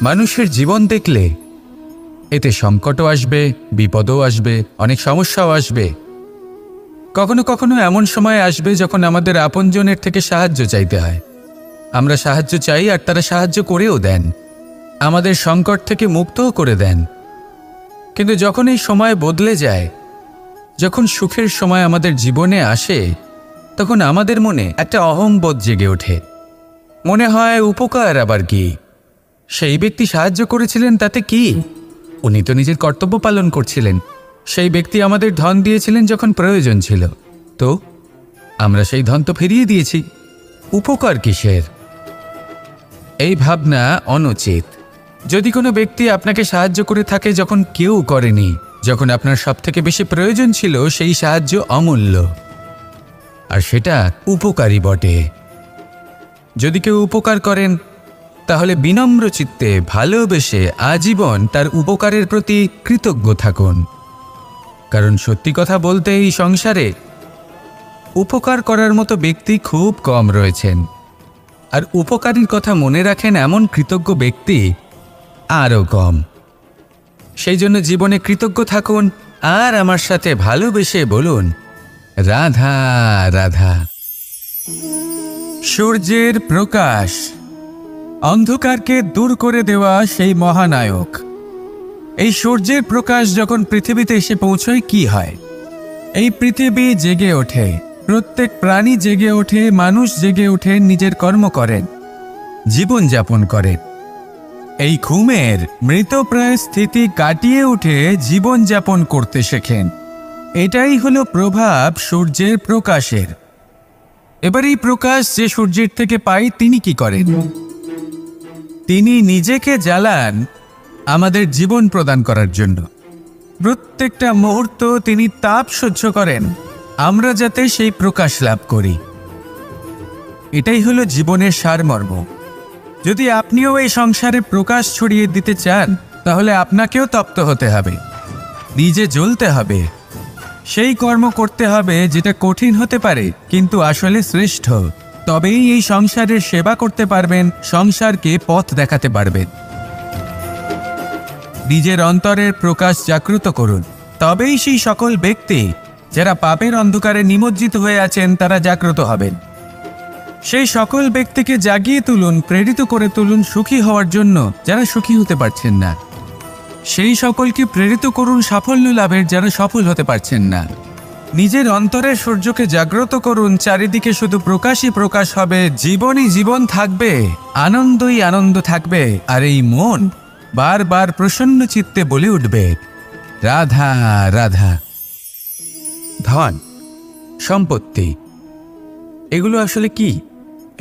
মানুষের জীবন দেখলে এতে সংকটও আসবে, বিপদও আসবে, অনেক সমস্যাও আসবে। কখনো কখনো এমন সময় আসবে যখন আমাদের আপনজনের থেকে সাহায্য চাইতে হয়। আমরা সাহায্য চাই আর তারা সাহায্য করেও দেন, আমাদের সংকট থেকে মুক্তও করে দেন। কিন্তু যখন এই সময় বদলে যায়, যখন সুখের সময় আমাদের জীবনে আসে, তখন আমাদের মনে একটা অহংবোধ জেগে ওঠে। মনে হয় উপকার আবার কি, সেই ব্যক্তি সাহায্য করেছিলেন তাতে কি, উনি তো নিজের কর্তব্য পালন করছিলেন। সেই ব্যক্তি আমাদের ধন দিয়েছিলেন যখন প্রয়োজন ছিল, তো আমরা সেই ধন তো ফিরিয়ে দিয়েছি, উপকার কিসের? এই ভাবনা অনুচিত। যদি কোনো ব্যক্তি আপনাকে সাহায্য করে থাকে যখন কেউ করেনি, যখন আপনার সবথেকে বেশি প্রয়োজন ছিল, সেই সাহায্য অমূল্য আর সেটা উপকারী বটে। যদি কেউ উপকার করেন তাহলে বিনম্র চিত্তে ভালোবেসে আজীবন তার উপকারের প্রতি কৃতজ্ঞ থাকুন। কারণ সত্যি কথা বলতে এই সংসারে উপকার করার মতো ব্যক্তি খুব কম রয়েছেন, আর উপকারীর কথা মনে রাখেন এমন কৃতজ্ঞ ব্যক্তি আরও কম। সেই জন্য জীবনে কৃতজ্ঞ থাকুন আর আমার সাথে ভালোবেসে বলুন, রাধা রাধা। সূর্যের প্রকাশ অন্ধকারকে দূর করে দেওয়া সেই মহানায়ক। এই সূর্যের প্রকাশ যখন পৃথিবীতে এসে পৌঁছয় কি হয়? এই পৃথিবী জেগে ওঠে, প্রত্যেক প্রাণী জেগে ওঠে, মানুষ জেগে ওঠে, নিজের কর্ম করেন, জীবন যাপন করেন। এই ঘুমের মৃতপ্রায় স্থিতি কাটিয়ে উঠে জীবন যাপন করতে শেখেন। এটাই হলো প্রভাব সূর্যের প্রকাশের। এবার এই প্রকাশ যে সূর্যের থেকে পাই, তিনি কি করেন? তিনি নিজেকে জ্বালান আমাদের জীবন প্রদান করার জন্য। প্রত্যেকটা মুহূর্ত তিনি তাপ সহ্য করেন আমরা যাতে সেই প্রকাশ লাভ করি। এটাই হলো জীবনের সারমর্ম। যদি আপনিও এই সংসারে প্রকাশ ছড়িয়ে দিতে চান, তাহলে আপনাকেও তপ্ত হতে হবে, নিজে জ্বলতে হবে, সেই কর্ম করতে হবে যেটা কঠিন হতে পারে কিন্তু আসলে শ্রেষ্ঠ। তবেই এই সংসারের সেবা করতে পারবেন, সংসারকে পথ দেখাতে পারবেন। নিজের অন্তরের প্রকাশ জাগ্রত করুন, তবেই সেই সকল ব্যক্তি যারা পাপের অন্ধকারে নিমজ্জিত হয়ে আছেন তারা জাগ্রত হবেন। সেই সকল ব্যক্তিকে জাগিয়ে তুলুন, প্রেরিত করে তুলুন সুখী হওয়ার জন্য যারা সুখী হতে পারছেন না। সেই সকলকে প্রেরিত করুন সাফল্য লাভের যারা সফল হতে পারছেন না। নিজের অন্তরের সূর্যকে জাগ্রত করুন, চারিদিকে শুধু প্রকাশই প্রকাশ হবে, জীবনই জীবন থাকবে, আনন্দই আনন্দ থাকবে, আর এই মন বারবার প্রসন্ন চিত্তে বলে উঠবে, রাধা রাধা। ধন, সম্পত্তি, এগুলো আসলে কি?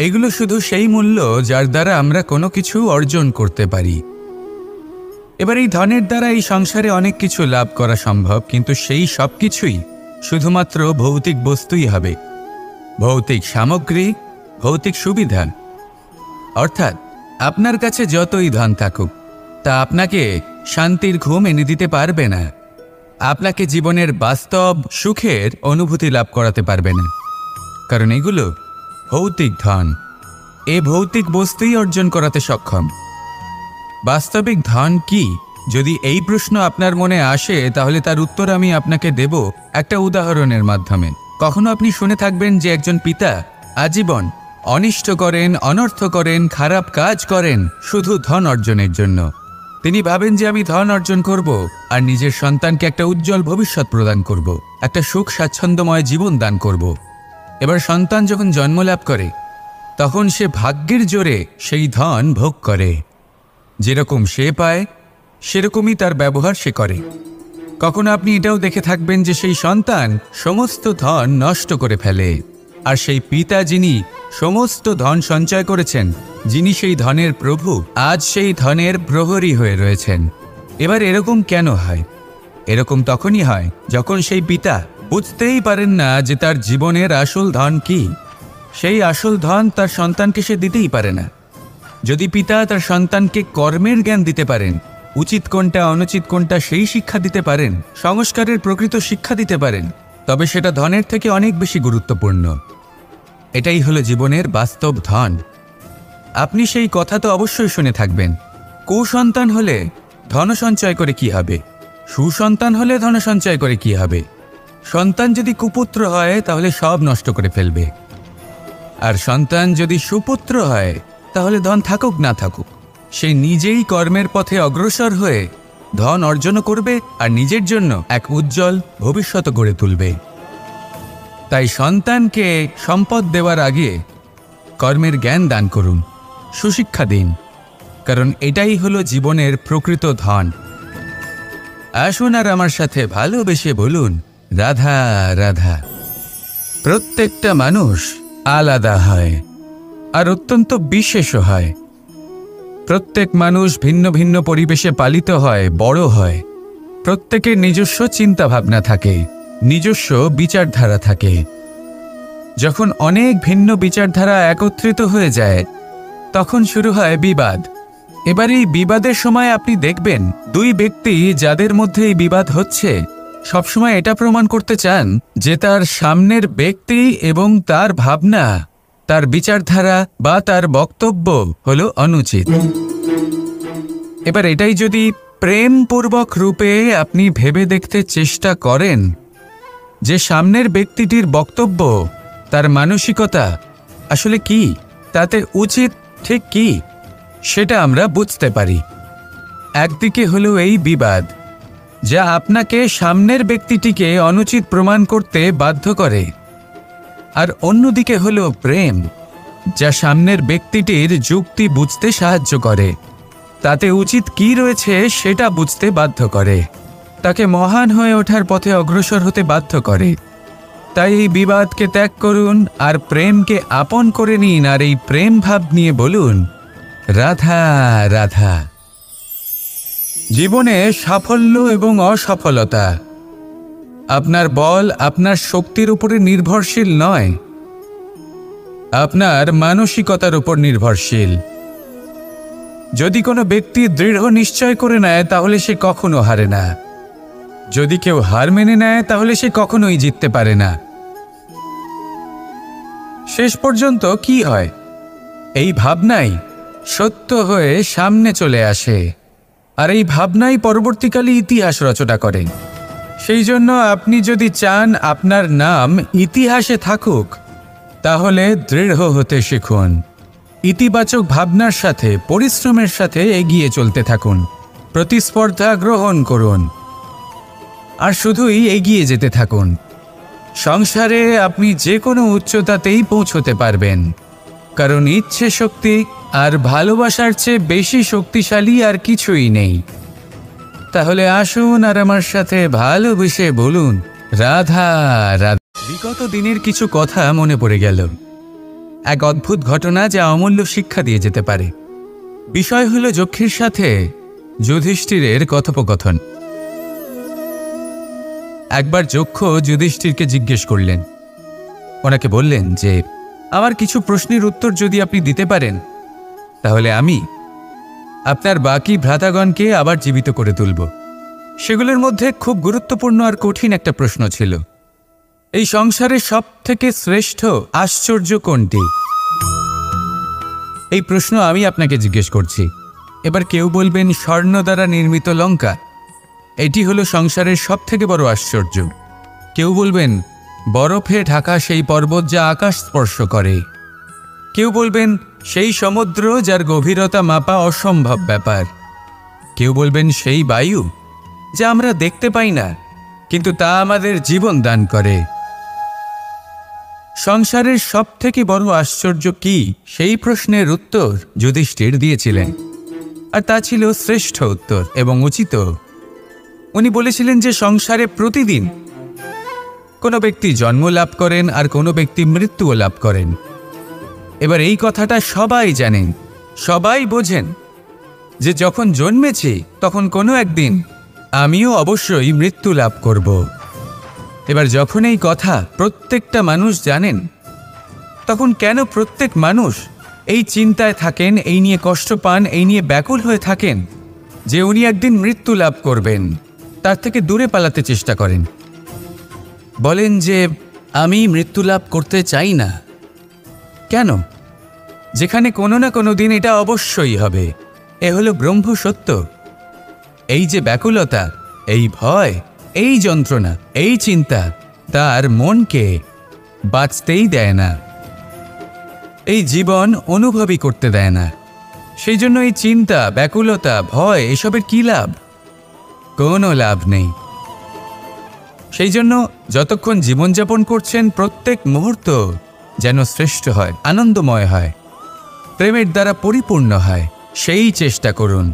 এগুলো শুধু সেই মূল্য যার দ্বারা আমরা কোনো কিছু অর্জন করতে পারি। এবার এই ধনের দ্বারা এই সংসারে অনেক কিছু লাভ করা সম্ভব, কিন্তু সেই সব কিছুই শুধুমাত্র ভৌতিক বস্তুই হবে, ভৌতিক সামগ্রী, ভৌতিক সুবিধা। অর্থাৎ আপনার কাছে যতই ধন থাকুক তা আপনাকে শান্তির ঘুম এনে দিতে পারবে না, আপনাকে জীবনের বাস্তব সুখের অনুভূতি লাভ করাতে পারবে না, কারণ এগুলো ভৌতিক ধন। এ ভৌতিক বস্তুই অর্জন করাতে সক্ষম। বাস্তবিক ধন কি? যদি এই প্রশ্ন আপনার মনে আসে তাহলে তার উত্তর আমি আপনাকে দেব একটা উদাহরণের মাধ্যমে। কখনো আপনি শুনে থাকবেন যে একজন পিতা আজীবন অনিষ্ট করেন, অনর্থ করেন, খারাপ কাজ করেন শুধু ধন অর্জনের জন্য। তিনি ভাবেন যে আমি ধন অর্জন করব আর নিজের সন্তানকে একটা উজ্জ্বল ভবিষ্যৎ প্রদান করব, একটা সুখ স্বাচ্ছন্দ্যময় জীবন দান করব। এবার সন্তান যখন জন্ম লাভ করে তখন সে ভাগ্যের জোরে সেই ধন ভোগ করে। যেরকম সে পায় সেরকমই তার ব্যবহার সে করে। কখনো আপনি এটাও দেখে থাকবেন যে সেই সন্তান সমস্ত ধন নষ্ট করে ফেলে, আর সেই পিতা যিনি সমস্ত ধন সঞ্চয় করেছেন, যিনি সেই ধনের প্রভু, আজ সেই ধনের প্রহরী হয়ে রয়েছেন। এবার এরকম কেন হয়? এরকম তখনই হয় যখন সেই পিতা বুঝতেই পারেন না যে তার জীবনের আসল ধন কি। সেই আসল ধন তার সন্তানকে সে দিতেই পারে না। যদি পিতা তার সন্তানকে কর্মের জ্ঞান দিতে পারেন, উচিত কোনটা অনুচিত কোনটা সেই শিক্ষা দিতে পারেন, সংস্কারের প্রকৃত শিক্ষা দিতে পারেন, তবে সেটা ধনের থেকে অনেক বেশি গুরুত্বপূর্ণ। এটাই হলো জীবনের বাস্তব ধন। আপনি সেই কথা তো অবশ্যই শুনে থাকবেন কুসন্তান হলে ধন সঞ্চয় করে কি হবে, সুসন্তান হলে ধন সঞ্চয় করে কি হবে? সন্তান যদি কুপুত্র হয় তাহলে সব নষ্ট করে ফেলবে, আর সন্তান যদি সুপুত্র হয় তাহলে ধন থাকুক না থাকুক সে নিজেই কর্মের পথে অগ্রসর হয়ে ধন অর্জন করবে আর নিজের জন্য এক উজ্জ্বল ভবিষ্যৎ গড়ে তুলবে। তাই সন্তানকে সম্পদ দেওয়ার আগে কর্মের জ্ঞান দান করুন, সুশিক্ষা দিন, কারণ এটাই হলো জীবনের প্রকৃত ধন। আসুন আর আমার সাথে ভালোবেসে বলুন, রাধা রাধা। প্রত্যেকটা মানুষ আলাদা হয় আর অত্যন্ত বিশেষও হয়। প্রত্যেক মানুষ ভিন্ন ভিন্ন পরিবেশে পালিত হয়, বড় হয়। প্রত্যেকের নিজস্ব চিন্তাভাবনা থাকে, নিজস্ব বিচারধারা থাকে। যখন অনেক ভিন্ন বিচারধারা একত্রিত হয়ে যায় তখন শুরু হয় বিবাদ। এবার এই বিবাদের সময় আপনি দেখবেন দুই ব্যক্তি যাদের মধ্যে এই বিবাদ হচ্ছে সবসময় এটা প্রমাণ করতে চান যে তার সামনের ব্যক্তি এবং তার ভাবনা, তার বিচারধারা বা তার বক্তব্য হলো অনুচিত। এবার এটাই যদি প্রেমপূর্বক রূপে আপনি ভেবে দেখতে চেষ্টা করেন যে সামনের ব্যক্তিটির বক্তব্য, তার মানসিকতা আসলে কি, তাতে উচিত ঠিক কি, সেটা আমরা বুঝতে পারি। একদিকে হলো এই বিবাদ যা আপনাকে সামনের ব্যক্তিটিকে অনুচিত প্রমাণ করতে বাধ্য করে, আর অন্যদিকে হলো প্রেম যা সামনের ব্যক্তিটির যুক্তি বুঝতে সাহায্য করে, তাতে উচিত কি রয়েছে সেটা বুঝতে বাধ্য করে, তাকে মহান হয়ে ওঠার পথে অগ্রসর হতে বাধ্য করে। তাই এই বিবাদকে ত্যাগ করুন আর প্রেমকে আপন করে নিন, আর এই প্রেম ভাব নিয়ে বলুন, রাধা রাধা। জীবনে সাফল্য এবং অসফলতা আপনার বল, আপনার শক্তির উপরে নির্ভরশীল নয়, আপনার মানসিকতার উপর নির্ভরশীল। যদি কোনো ব্যক্তি দৃঢ় নিশ্চয় করে নেয় তাহলে সে কখনো হারে না। যদি কেউ হার মেনে নেয় তাহলে সে কখনোই জিততে পারে না। শেষ পর্যন্ত কি হয়, এই ভাবনাই সত্য হয়ে সামনে চলে আসে, আর এই ভাবনাই পরবর্তীকালে ইতিহাস রচনা করে। সেই জন্য আপনি যদি চান আপনার নাম ইতিহাসে থাকুক তাহলে দৃঢ় হতে শিখুন। ইতিবাচক ভাবনার সাথে, পরিশ্রমের সাথে এগিয়ে চলতে থাকুন, প্রতিস্পর্ধা গ্রহণ করুন আর শুধুই এগিয়ে যেতে থাকুন। সংসারে আপনি যে কোনো উচ্চতাতেই পৌঁছতে পারবেন, কারণ ইচ্ছে শক্তি আর ভালোবাসার চেয়ে বেশি শক্তিশালী আর কিছুই নেই। তাহলে আসুন আর আমার সাথে ভালোবেসে বলুন, রাধা রাধা। বিগত দিনের কিছু কথা মনে পড়ে গেল, এক অদ্ভুত ঘটনা যা অমূল্য শিক্ষা দিয়ে যেতে পারে। বিষয় হলো যক্ষের সাথে যুধিষ্ঠিরের কথোপকথন। একবার যক্ষ যুধিষ্ঠিরকে জিজ্ঞেস করলেন, ওনাকে বললেন যে আমার কিছু প্রশ্নের উত্তর যদি আপনি দিতে পারেন তাহলে আমি আপনার বাকি ভ্রাতাগণকে আবার জীবিত করে তুলব। সেগুলোর মধ্যে খুব গুরুত্বপূর্ণ আর কঠিন একটা প্রশ্ন ছিল, এই সংসারে সব থেকে শ্রেষ্ঠ আশ্চর্য কোনটি? এই প্রশ্ন আমি আপনাকে জিজ্ঞেস করছি। এবার কেউ বলবেন স্বর্ণ দ্বারা নির্মিত লঙ্কা, এটি হলো সংসারের সব থেকে বড় আশ্চর্য। কেউ বলবেন বরফে ঢাকা সেই পর্বত যা আকাশ স্পর্শ করে। কেউ বলবেন সেই সমুদ্র যার গভীরতা মাপা অসম্ভব ব্যাপার। কেউ বলবেন সেই বায়ু যা আমরা দেখতে পাই না কিন্তু তা আমাদের জীবন দান করে। সংসারের সব থেকে বড় আশ্চর্য কি, সেই প্রশ্নের উত্তর যুধিষ্ঠির দিয়েছিলেন, আর তা ছিল শ্রেষ্ঠ উত্তর এবং উচিত। উনি বলেছিলেন যে সংসারে প্রতিদিন কোনো ব্যক্তি জন্ম লাভ করেন আর কোনো ব্যক্তি মৃত্যুও লাভ করেন। এবার এই কথাটা সবাই জানেন, সবাই বোঝেন যে যখন জন্মেছি তখন কোনো একদিন আমিও অবশ্যই মৃত্যু লাভ করব। এবার যখন এই কথা প্রত্যেকটা মানুষ জানেন তখন কেন প্রত্যেক মানুষ এই চিন্তায় থাকেন, এই নিয়ে কষ্ট পান, এই নিয়ে ব্যাকুল হয়ে থাকেন যে উনি একদিন মৃত্যু লাভ করবেন, তার থেকে দূরে পালাতে চেষ্টা করেন। বলেন যে আমি মৃত্যু লাভ করতে চাই না। কেন? যেখানে কোনো না কোনো দিন এটা অবশ্যই হবে। এ হলো ব্রহ্ম সত্য। এই যে ব্যাকুলতা, এই ভয়, এই যন্ত্রণা, এই চিন্তা তার মনকে বাঁচতেই দেয় না, এই জীবন অনুভবই করতে দেয় না। সেই জন্য এই চিন্তা, ব্যাকুলতা, ভয় এসবের কি লাভ? কোনো লাভ নেই। সেই জন্য যতক্ষণ জীবনযাপন করছেন প্রত্যেক মুহূর্ত যেন শ্রেষ্ঠ হয়, আনন্দময় হয়, প্রেমের দ্বারা পরিপূর্ণ হয়, সেই চেষ্টা করুন।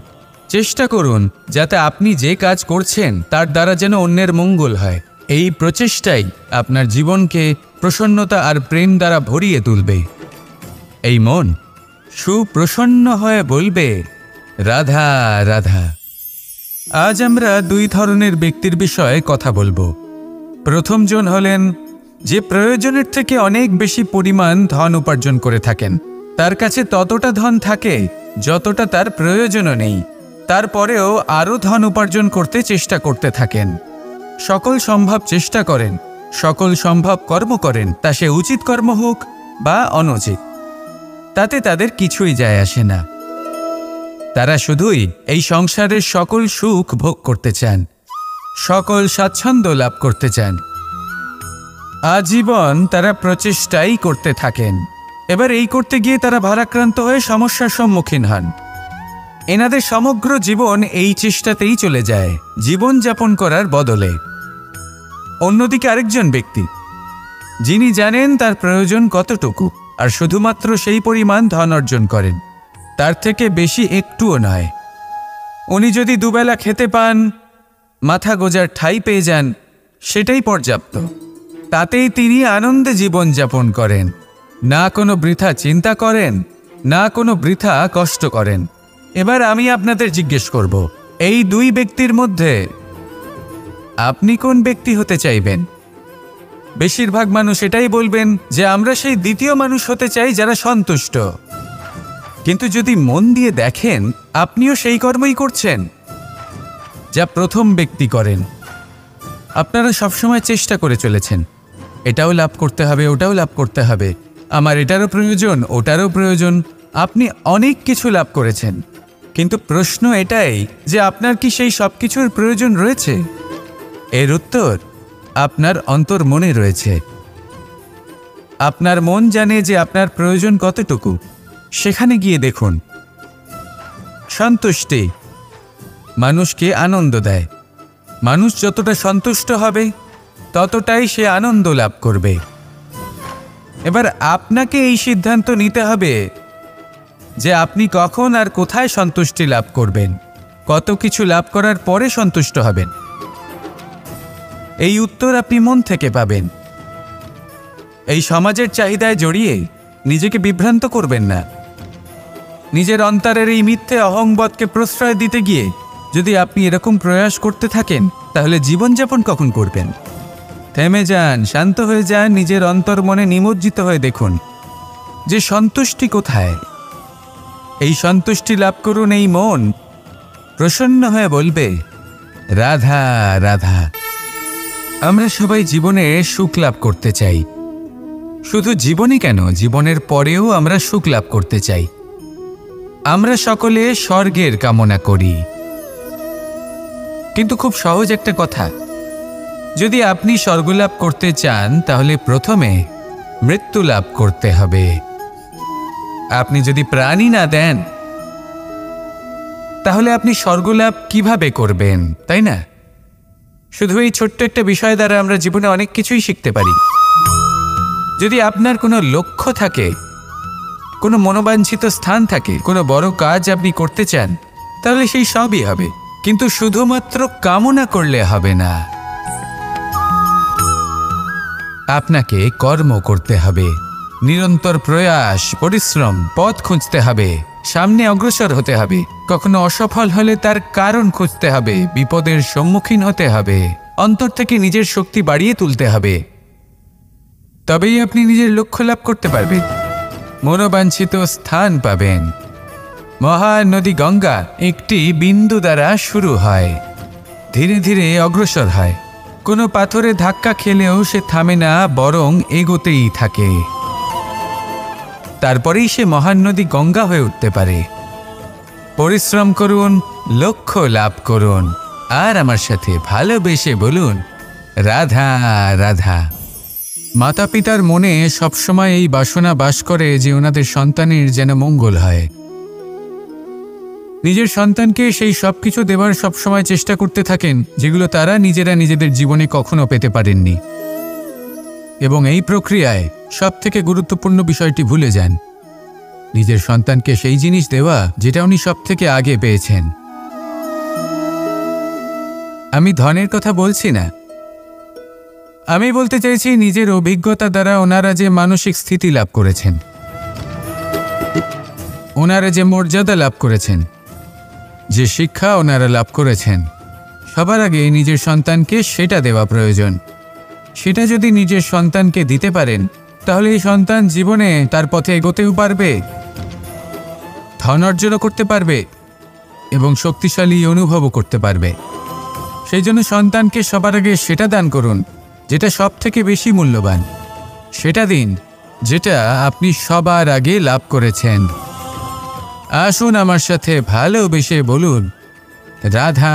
চেষ্টা করুন যাতে আপনি যে কাজ করছেন তার দ্বারা যেন অন্যের মঙ্গল হয়। এই প্রচেষ্টাই আপনার জীবনকে প্রসন্নতা আর প্রেম দ্বারা ভরিয়ে তুলবে। এই মন সুপ্রসন্ন হয়ে বলবে, রাধা রাধা। আজ আমরা দুই ধরনের ব্যক্তির বিষয়ে কথা বলবো। প্রথমজন হলেন যে প্রয়োজনের থেকে অনেক বেশি পরিমাণ ধন উপার্জন করে থাকেন। তার কাছে ততটা ধন থাকে যতটা তার প্রয়োজনও নেই, তারপরেও আরও ধন উপার্জন করতে চেষ্টা করতে থাকেন। সকল সম্ভব চেষ্টা করেন, সকল সম্ভব কর্ম করেন, তা সে উচিত কর্ম হোক বা অনুচিত, তাতে তাদের কিছুই যায় আসে না। তারা শুধুই এই সংসারের সকল সুখ ভোগ করতে চান, সকল স্বাচ্ছন্দ্য লাভ করতে চান। আজীবন তারা প্রচেষ্টাই করতে থাকেন। এবার এই করতে গিয়ে তারা ভারাক্রান্ত হয়ে সমস্যার সম্মুখীন হন। এনাদের সমগ্র জীবন এই চেষ্টাতেই চলে যায় জীবন যাপন করার বদলে। অন্যদিকে আরেকজন ব্যক্তি যিনি জানেন তার প্রয়োজন কতটুকু আর শুধুমাত্র সেই পরিমাণ ধন অর্জন করেন, তার থেকে বেশি একটুও নয়। উনি যদি দুবেলা খেতে পান, মাথা গোজার ঠাঁই পেয়ে যান, সেটাই পর্যাপ্ত। তাতেই তিনি আনন্দে জীবন যাপন করেন, না কোনো বৃথা চিন্তা করেন, না কোনো বৃথা কষ্ট করেন। এবার আমি আপনাদের জিজ্ঞেস করব, এই দুই ব্যক্তির মধ্যে আপনি কোন ব্যক্তি হতে চাইবেন? বেশিরভাগ মানুষ এটাই বলবেন যে আমরা সেই দ্বিতীয় মানুষ হতে চাই যারা সন্তুষ্ট। কিন্তু যদি মন দিয়ে দেখেন, আপনিও সেই কর্মই করছেন যা প্রথম ব্যক্তি করেন। আপনারা সবসময় চেষ্টা করে চলেছেন, এটাও লাভ করতে হবে, ওটাও লাভ করতে হবে, আমার এটারও প্রয়োজন, ওটারও প্রয়োজন। আপনি অনেক কিছু লাভ করেছেন, কিন্তু প্রশ্ন এটাই যে আপনার কি সেই সব কিছুর প্রয়োজন রয়েছে? এর উত্তর আপনার অন্তর্মনে রয়েছে। আপনার মন জানে যে আপনার প্রয়োজন কতটুকু। সেখানে গিয়ে দেখুন। সন্তুষ্টি মানুষকে আনন্দ দেয়। মানুষ যতটা সন্তুষ্ট হবে ততটাই সে আনন্দ লাভ করবে। এবার আপনাকে এই সিদ্ধান্ত নিতে হবে যে আপনি কখন আর কোথায় সন্তুষ্টি লাভ করবেন, কত কিছু লাভ করার পরে সন্তুষ্ট হবেন। এই উত্তর আপনি মন থেকে পাবেন। এই সমাজের চাহিদায় জড়িয়ে নিজেকে বিভ্রান্ত করবেন না। নিজের অন্তরের এই মিথ্যে অহংবোধকে প্রশ্রয় দিতে গিয়ে যদি আপনি এরকম প্রয়াস করতে থাকেন, তাহলে জীবনযাপন কখন করবেন? থেমে যান, শান্ত হয়ে যান, নিজের অন্তর্মনে নিমজ্জিত হয়ে দেখুন যে সন্তুষ্টি কোথায়। এই সন্তুষ্টি লাভ করুন। এই মন প্রসন্ন হয়ে বলবে, রাধা রাধা। আমরা সবাই জীবনে সুখ লাভ করতে চাই। শুধু জীবনই কেন, জীবনের পরেও আমরা সুখ লাভ করতে চাই। আমরা সকলে স্বর্গের কামনা করি। কিন্তু খুব সহজ একটা কথা, যদি আপনি স্বর্গ লাভ করতে চান তাহলে প্রথমে মৃত্যু লাভ করতে হবে। আপনি যদি প্রাণই না দেন তাহলে আপনি স্বর্গলাভ কিভাবে করবেন, তাই না? শুধু এই ছোট্ট একটা বিষয় দ্বারা আমরা জীবনে অনেক কিছুই শিখতে পারি। যদি আপনার কোনো লক্ষ্য থাকে, কোনো মনোবাঞ্ছিত স্থান থাকে, কোনো বড় কাজ আপনি করতে চান, তাহলে সেই সবই হবে। কিন্তু শুধুমাত্র কামনা করলে হবে না, আপনাকে কর্ম করতে হবে, নিরন্তর প্রয়াস, পরিশ্রম, পথ খুঁজতে হবে, সামনে অগ্রসর হতে হবে। কখনো অসফল হলে তার কারণ খুঁজতে হবে, বিপদের সম্মুখীন হতে হবে, অন্তর থেকে নিজের শক্তি বাড়িয়ে তুলতে হবে। তবেই আপনি নিজের লক্ষ্য লাভ করতে পারবেন, মনোবাঞ্ছিত স্থান পাবেন। মহানদী গঙ্গা একটি বিন্দু দ্বারা শুরু হয়, ধীরে ধীরে অগ্রসর হয়। কোনো পাথরে ধাক্কা খেলেও সে থামে না, বরং এগোতেই থাকে। তারপরেই সে মহান নদী গঙ্গা হয়ে উঠতে পারে। পরিশ্রম করুন, লক্ষ্য লাভ করুন, আর আমার সাথে ভালোবেসে বলুন রাধা রাধা। মাতা পিতার মনে সবসময় এই বাসনা বাস করে যে ওনাদের সন্তানের যেন মঙ্গল হয়। নিজের সন্তানকে সেই সব কিছু দেবার সবসময় চেষ্টা করতে থাকেন যেগুলো তারা নিজেরা নিজেদের জীবনে কখনো পেতে পারেননি, এবং এই প্রক্রিয়ায় সবথেকে গুরুত্বপূর্ণ বিষয়টি ভুলে যান, নিজের সন্তানকে সেই জিনিস দেওয়া যেটা উনি সবথেকে আগে পেয়েছেন। আমি ধনের কথা বলছি না, আমি বলতে চাইছি নিজের অভিজ্ঞতা দ্বারা ওনারা যে মানসিক স্থিতি লাভ করেছেন, ওনারা যে মর্যাদা লাভ করেছেন, যে শিক্ষা ওনারা লাভ করেছেন, সবার আগে নিজের সন্তানকে সেটা দেওয়া প্রয়োজন। সেটা যদি নিজের সন্তানকে দিতে পারেন তাহলে এই সন্তান জীবনে তার পথে এগোতেও পারবে, ধন অর্জনও করতে পারবে এবং শক্তিশালী অনুভবও করতে পারবে। সেই জন্য সন্তানকে সবার আগে সেটা দান করুন যেটা সব থেকে বেশি মূল্যবান। সেটা দিন যেটা আপনি সবার আগে লাভ করেছেন। আসুন আমার সাথে ভালোবেসে বলুন রাধা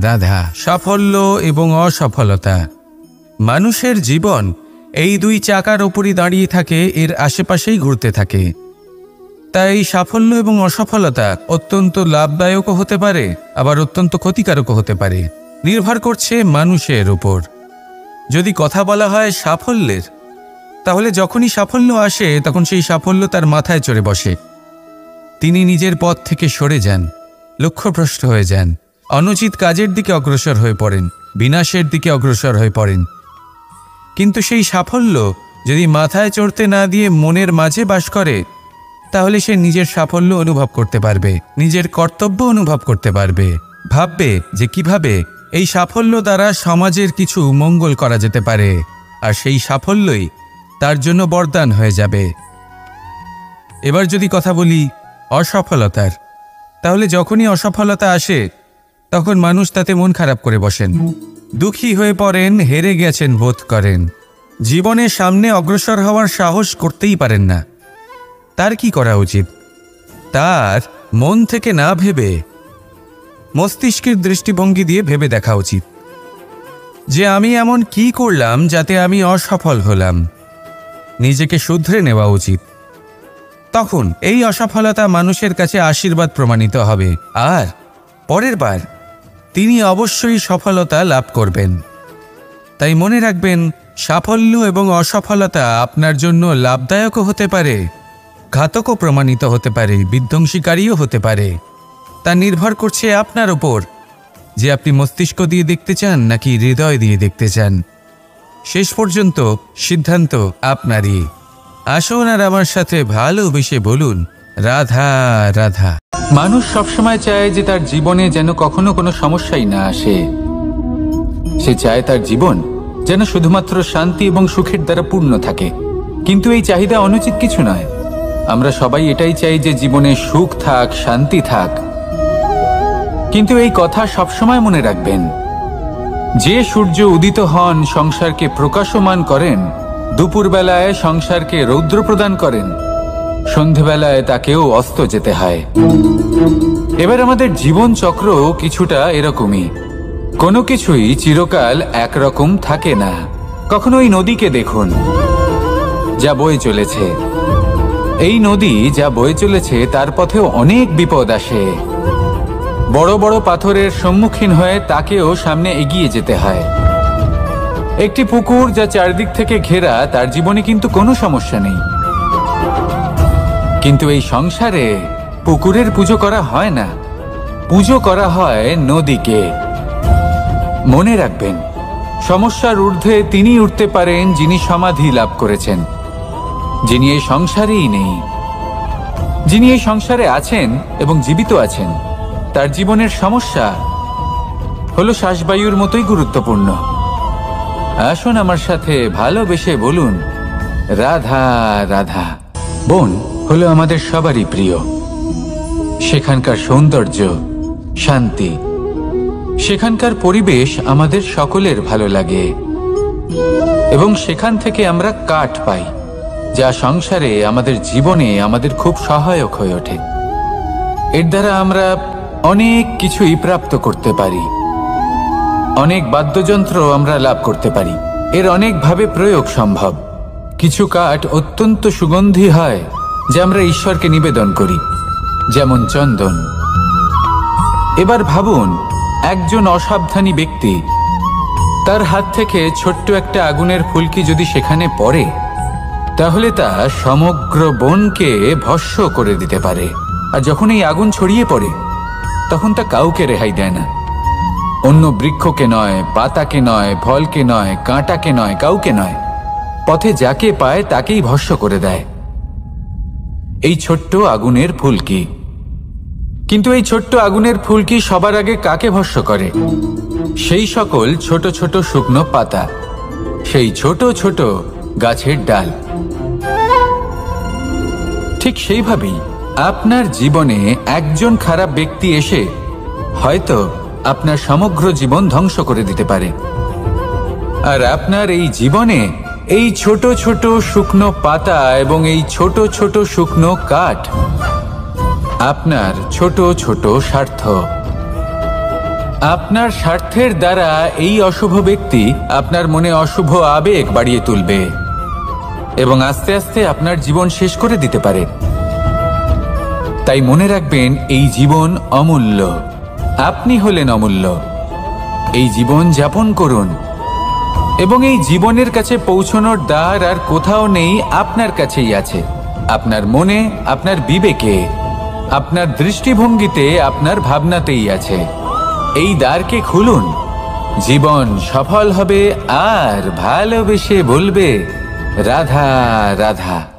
রাধা। সাফল্য এবং অসফলতা, মানুষের জীবন এই দুই চাকার ওপরই দাঁড়িয়ে থাকে, এর আশেপাশেই ঘুরতে থাকে। তাই সাফল্য এবং অসফলতা অত্যন্ত লাভদায়কও হতে পারে, আবার অত্যন্ত ক্ষতিকারকও হতে পারে, নির্ভর করছে মানুষের উপর। যদি কথা বলা হয় সাফল্যের, তাহলে যখনই সাফল্য আসে তখন সেই সাফল্য তার মাথায় চড়ে বসে। তিনি নিজের পথ থেকে সরে যান, লক্ষ্যভ্রষ্ট হয়ে যান, অনুচিত কাজের দিকে অগ্রসর হয়ে পড়েন, বিনাশের দিকে অগ্রসর হয়ে পড়েন। কিন্তু সেই সাফল্য যদি মাথায় চড়তে না দিয়ে মনের মাঝে বাস করে, তাহলে সে নিজের সাফল্য অনুভব করতে পারবে, নিজের কর্তব্য অনুভব করতে পারবে, ভাববে যে কিভাবে এই সাফল্য দ্বারা সমাজের কিছু মঙ্গল করা যেতে পারে, আর সেই সাফল্যই তার জন্য বরদান হয়ে যাবে। এবার যদি কথা বলি অসফলতার, তাহলে যখনই অসফলতা আসে তখন মানুষ তাতে মন খারাপ করে বসেন, দুঃখী হয়ে পড়েন, হেরে গেছেন বোধ করেন, জীবনের সামনে অগ্রসর হওয়ার সাহস করতেই পারেন না। তার কি করা উচিত? তার মন থেকে না ভেবে মস্তিষ্কের দৃষ্টিভঙ্গি দিয়ে ভেবে দেখা উচিত যে আমি এমন কি করলাম যাতে আমি অসফল হলাম। নিজেকে শুধরে নেওয়া উচিত। তখন এই অসফলতা মানুষের কাছে আশীর্বাদ প্রমাণিত হবে, আর পরের বার তিনি অবশ্যই সফলতা লাভ করবেন। তাই মনে রাখবেন, সাফল্য এবং অসফলতা আপনার জন্য লাভদায়কও হতে পারে, ঘাতকও প্রমাণিত হতে পারে, বিধ্বংসীকারীও হতে পারে। তা নির্ভর করছে আপনার উপর যে আপনি মস্তিষ্ক দিয়ে দেখতে চান নাকি হৃদয় দিয়ে দেখতে চান। শেষ পর্যন্ত সিদ্ধান্ত আপনারই। আসুন আর আমার সাথে ভালোবেসে বলুন রাধা রাধা। মানুষ সবসময় চায় যে তার জীবনে যেন কখনো কোনো সমস্যাই না আসে। সে চায় তার জীবন যেন শুধুমাত্র শান্তি এবং সুখের দ্বারা পূর্ণ থাকে। কিন্তু এই চাহিদা অনুচিত কিছু নয়। আমরা সবাই এটাই চাই যে জীবনে সুখ থাক, শান্তি থাক। কিন্তু এই কথা সবসময় মনে রাখবেন, যে সূর্য উদিত হন সংসারকে প্রকাশমান করেন, দুপুরবেলায় সংসারকে রৌদ্র প্রদান করেন, সন্ধেবেলায় তাকেও অস্ত যেতে হয়। এবার আমাদের জীবন চক্র কিছুটা এরকমই। কোনো কিছুই চিরকাল একরকম থাকে না। কখনো এই নদীকে দেখুন যা বয়ে চলেছে। এই নদী যা বয়ে চলেছে তার পথেও অনেক বিপদ আসে। বড় বড় পাথরের সম্মুখীন হয়ে তাকেও সামনে এগিয়ে যেতে হয়। একটি পুকুর যা চারদিক থেকে ঘেরা, তার জীবনে কিন্তু কোনো সমস্যা নেই। কিন্তু এই সংসারে পুকুরের পুজো করা হয় না, পুজো করা হয় নদীকে। মনে রাখবেন, সমস্যার ঊর্ধ্বে তিনি উঠতে পারেন যিনি সমাধি লাভ করেছেন, যিনি এই সংসারেই নেই। যিনি এই সংসারে আছেন এবং জীবিত আছেন, তার জীবনের সমস্যা হলো শ্বাসবায়ুর মতোই গুরুত্বপূর্ণ। আসুন আমার সাথে ভালোবেসে বলুন রাধা রাধা। বন হলো আমাদের সবারই প্রিয়। সেখানকার সৌন্দর্য, শান্তি, সেখানকার পরিবেশ আমাদের সকলের ভালো লাগে, এবং সেখান থেকে আমরা কাঠ পাই যা সংসারে, আমাদের জীবনে আমাদের খুব সহায়ক হয়ে ওঠে। এর দ্বারা আমরা অনেক কিছুই প্রাপ্ত করতে পারি। অনেক বাদ্যযন্ত্র আমরা লাভ করতে পারি। এর অনেকভাবে প্রয়োগ সম্ভব। কিছু কাঠ অত্যন্ত সুগন্ধি হয় যা আমরা ঈশ্বরকে নিবেদন করি, যেমন চন্দন। এবার ভাবুন, একজন অসাবধানী ব্যক্তি, তার হাত থেকে ছোট্ট একটা আগুনের ফুলকি যদি সেখানে পড়ে, তাহলে তা সমগ্র বনকে ভস্ম করে দিতে পারে। আর যখন এই আগুন ছড়িয়ে পড়ে, তখন তা কাউকে রেহাই দেয় না। অন্য বৃক্ষকে নয়, পাতাকে নয়, ফলকে নয়, কাঁটাকে নয়, কাউকে নয়, পথে যাকে পায় তাকেই ভস্ম করে দেয়। এই ছোট্ট আগুনের ফুলকি। কিন্তু এই ছোট্ট আগুনের ফুলকি সবার আগে কাকে ভস্ম করে? সেই সকল ছোট ছোট শুকনো পাতা, সেই ছোট ছোট গাছের ডাল। ঠিক সেইভাবেই আপনার জীবনে একজন খারাপ ব্যক্তি এসে হয়তো আপনার সমগ্র জীবন ধ্বংস করে দিতে পারে। আর আপনার এই জীবনে এই ছোট ছোট শুকনো পাতা এবং এই ছোট ছোট শুকনো কাঠ আপনার ছোট ছোট স্বার্থ। আপনার স্বার্থের দ্বারা এই অশুভ ব্যক্তি আপনার মনে অশুভ আবেগ বাড়িয়ে তুলবে এবং আস্তে আস্তে আপনার জীবন শেষ করে দিতে পারে। তাই মনে রাখবেন, এই জীবন অমূল্য। আপনি হলেন অমূল্য। এই জীবন যাপন করুন এবং এই জীবনের কাছে পৌঁছানোর দ্বার আর কোথাও নেই, আপনার কাছেই আছে। আপনার মনে, আপনার বিবেকে, আপনার দৃষ্টিভঙ্গিতে, আপনার ভাবনাতেই আছে। এই দ্বারকে খুলুন। জীবন সফল হবে আর ভালোবেসে বলবে, রাধা রাধা।